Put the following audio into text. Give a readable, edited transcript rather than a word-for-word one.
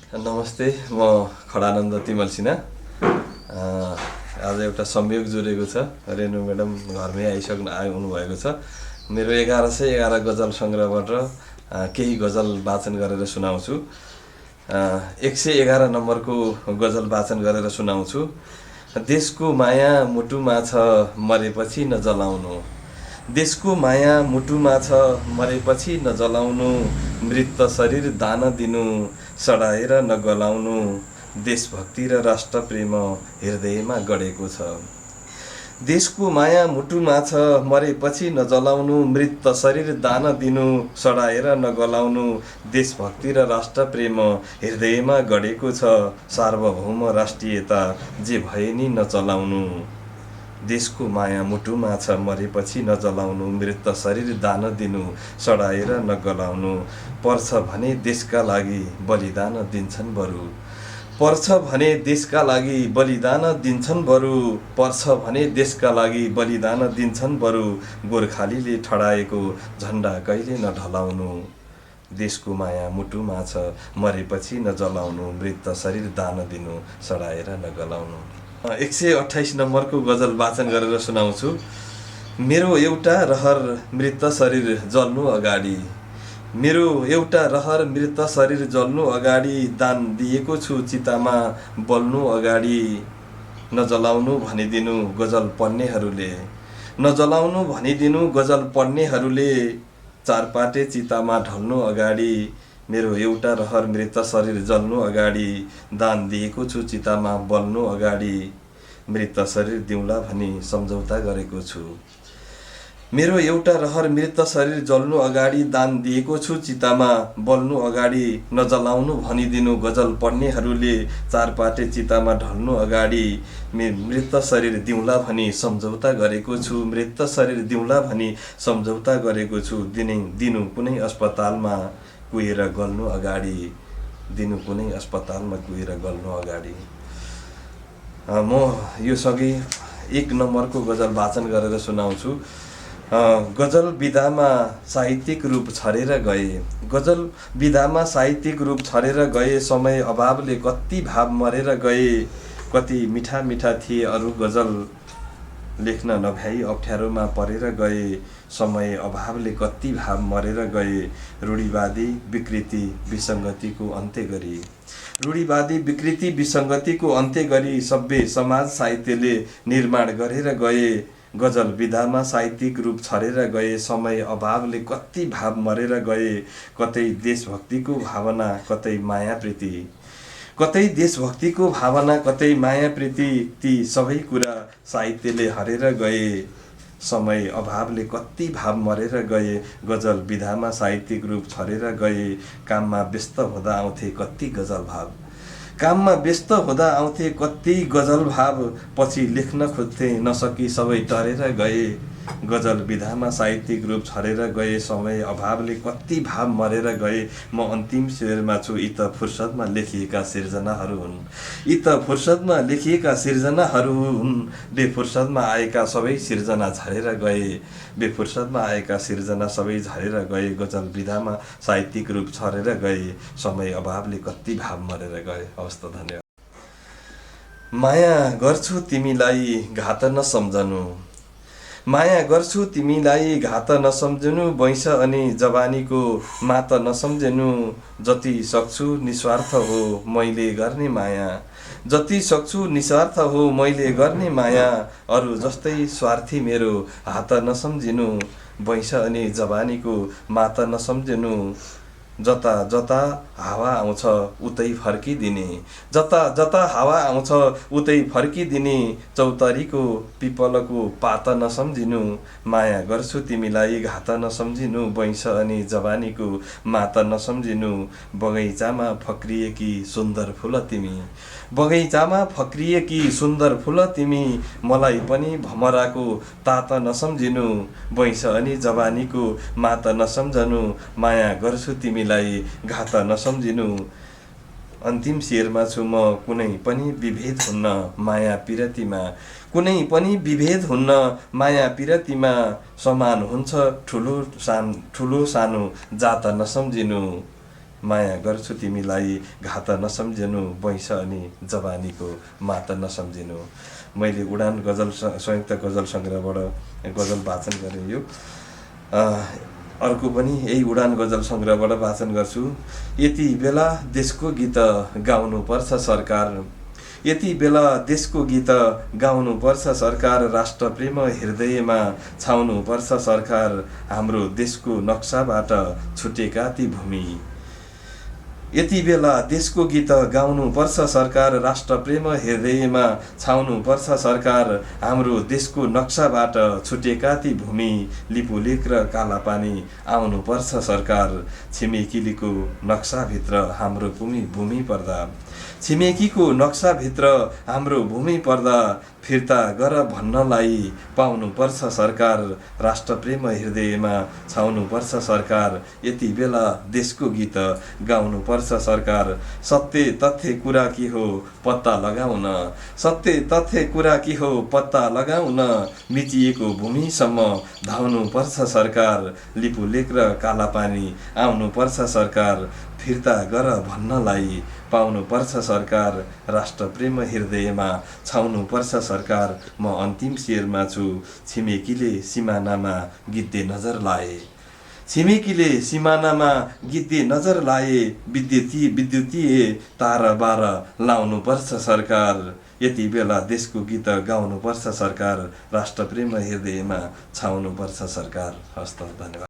नमस्ते, म खडानन्द तिमल सिन्हा। आज एउटा संयोग जुरेको छ। रेणु म्याडम घरमै आउनु भएको छ। मेरो 1111 गजल सङ्ग्रहबाट केही गजल वाचन गरेर सुनाउँछु। 111 नम्बरको गजल वाचन गरेर सुनाउँछु। देशको माया मुटुमा छ, मरेपछि नजलाउनु। देशको माया मुटुमा छ, मरेपछि नजलाउनु। मृत शरीर दान दिनु, सडाएर नगलाउनु। देशभक्ति र राष्ट्रप्रेम हृदयमा गडेको छ। देशको माया मुटुमा छ, मरेपछि नजलाउनु। मृत शरीर दान दिनु, सडाएर नगलाउनु। देशभक्ति र राष्ट्रप्रेम हृदयमा गडेको छ। सार्वभौम राष्ट्रियता जे भए नि नचलाउनु। देशको माया मुटुमा छ, मरेपछि नजलाउनु। मृत शरीर दान दिनु, सडाएर नगलाउनु। पर्छ भने देशका लागि बलिदान दिन्छन् बरु। पर्छ भने देशका लागि बलिदान दिन्छन् बरु। पर्छ भने देशका लागि बलिदान दिन्छन् बरु। गोर्खालीले ठडाएको झन्डा कहिले नढलाउनु। देशको माया मुटुमा छ, मरेपछि नजलाउनु। मृत शरीर दान दिनु, सडाएर नगलाउनु। 128 नम्बरको गजल वाचन गरेर सुनाउँछु। मेरो एउटा रहर मृत शरीर जल्नु अगाडि। मेरो एउटा रहर मृत शरीर जल्नु अगाडि। दान दिएको छु चितामा बल्नु अगाडि। नजलाउनु भनिदिनु गजल पढ्नेहरूले। नजलाउनु भनिदिनु गजल पढ्नेहरूले। चारपाटे चितामा ढल्नु अगाडि। मेरो एउटा रहर मृत शरीर जल्नु अगाडि। दान दिएको छु चितामा बल्नु अगाडि। मृत शरीर दिउँला भनी सम्झौता गरेको छु। मेरो एउटा रहर मृत शरीर जल्नु अगाडि। दान दिएको छु चितामा बल्नु अगाडि। नजलाउनु भनिदिनु गजल पढ्नेहरूले। चारपाटे चितामा ढल्नु अगाडि। मृत शरीर दिउँला भनी सम्झौता गरेको छु। मृत शरीर दिउँला भनी सम्झौता गरेको छु। दिनु कुनै अस्पतालमा कुहेर गल्नु अगाडि। दिनु कुनै अस्पतालमा कुहेर गल्नु अगाडि। म यो सँगै 1 नम्बरको गजल वाचन गरेर सुनाउँछु। गजल विधामा साहित्यिक रूप छरेर गए। गजल विधामा साहित्यिक रूप छरेर गए। समय अभावले कति भाव मरेर गए। कति मिठा मिठा थिए अरू गजल, लेख्न नभ्याई अप्ठ्यारोमा परेर गए। समय अभावले कति भाव मरेर गए। रूढिवादी विकृति विसङ्गतिको अन्त्य गरी। रूढिवादी विकृति विसङ्गतिको अन्त्य गरी सभ्य समाज साहित्यले निर्माण गरेर गए। गजल विधामा साहित्यिक रूप छरेर गए। समय अभावले कति भाव मरेर गए। कतै देशभक्तिको भावना, कतै माया प्रीति। कतै देशभक्तिको भावना, कतै माया प्रीति। ती सबै कुरा साहित्यले हरेर गए। समय अभावले कति भाव मरेर गए। गजल विधामा साहित्यिक रूप छरेर गए। काममा व्यस्त हुँदा आउँथे कति गजल भाव। काममा व्यस्त हुँदा आउँथे कति गजल भाव। पछि लेख्न खोज्थे नसकी सबै टरेर गए। गजल विधामा साहित्यिक रूप छरेर गए। समय अभावले कति भाव मरेर गए। म अन्तिम शेरमा छु। यी त फुर्सदमा लेखिएका सिर्जनाहरू हुन्। यी त फुर्सदमा लेखिएका सिर्जनाहरू हुन्। बेफुर्सदमा आएका सबै सिर्जना झरेर गए। बेफुर्सदमा आएका सिर्जना सबै झरेर गए। गजल विधामा साहित्यिक रूप छरेर गए। समय अभावले कति भाव मरेर गए। हवस् त, धन्यवाद। माया गर्छु तिमीलाई घात नसम्झनु। माया गर्छु तिमीलाई घात नसम्झनु। वैंश अनि जवानीको मात नसम्झनु। जति सक्छु निस्वार्थ हो मैले गर्ने माया। जति सक्छु निस्वार्थ हो मैले गर्ने माया। अरू जस्तै स्वार्थी मेरो हात नसम्झिनु। वैंश अनि जवानीको मात नसम्झिनु। जता जता हावा आउँछ उतै फर्किदिने। जता जता हावा आउँछ उतै फर्किदिने। चौतारीको पिपलको पात नसम्झिनु। माया गर्छु तिमीलाई घात नसम्झिनु। वैंश अनि जवानीको मात नसम्झिनु। बगैँचामा फक्रिएकी सुन्दर फुल तिमी। बगैँचामा फक्रिएकी सुन्दर फुल तिमी। मलाई पनि भमराको तात नसम्झिनु। वैंश अनि जवानीको मात नसम्झनु। माया गर्छु तिमीलाई घात नसम्झिनु। अन्तिम शेरमा छु म। कुनै पनि विभेद हुन्न माया पिरतीमा। कुनै पनि विभेद हुन्न माया पिरतीमा। समान हुन्छ ठुलो सानो जात नसम्झिनु। माया गर्छु तिमीलाई घात नसम्झेनु वैंश अनि जवानीको मात नसम्झिनु। मैले उडान गजल संयुक्त गजल सङ्ग्रहबाट गजल वाचन गरेँ। यो अर्को पनि यही उडान गजल सङ्ग्रहबाट वाचन गर्छु। यति बेला देशको गीत गाउनुपर्छ सरकार, यति बेला देशको गीत गाउनुपर्छ सरकार, राष्ट्रप्रेम हृदयमा छाउनुपर्छ सरकार, हाम्रो देशको नक्साबाट छुटेका ती भूमि। यति बेला देशको गीत गाउनुपर्छ सरकार, राष्ट्रप्रेम हृदयमा छाउनुपर्छ सरकार, हाम्रो देशको नक्साबाट छुटेका ती भूमि। लिपुलेख र कालापानी आउनुपर्छ सरकार, छिमेकीको नक्साभित्र हाम्रो भूमि पर्दा, छिमेकीको नक्साभित्र हाम्रो भूमि पर्दा, फिर्ता गर भन्नलाई पाउनुपर्छ सरकार, राष्ट्रप्रेम हृदयमा छाउनुपर्छ सरकार। यति बेला देशको गीत गाउनुपर्छ सरकार, सत्य तथ्य कुरा के हो पत्ता लगाउन, सत्य तथ्य कुरा के हो पत्ता लगाउन, मिचिएको भूमिसम्म धाउनुपर्छ सरकार, लिपुलेख र कालापानी आउनुपर्छ सरकार, फिर्ता गर भन्नलाई पाउनुपर्छ सरकार, राष्ट्रप्रेम हृदयमा छाउनुपर्छ सरकार। म अन्तिम शेरमा छु, छिमेकीले सिमानामा गिद्धे नजर लाए, छिमेकीले सिमानामा गिद्धे नजर लाए, विद्युतीय तारबार लाउनुपर्छ सरकार। यति बेला देशको गीत गाउनुपर्छ सरकार, राष्ट्रप्रेम हृदयमा छाउनुपर्छ सरकार। हस्त, धन्यवाद।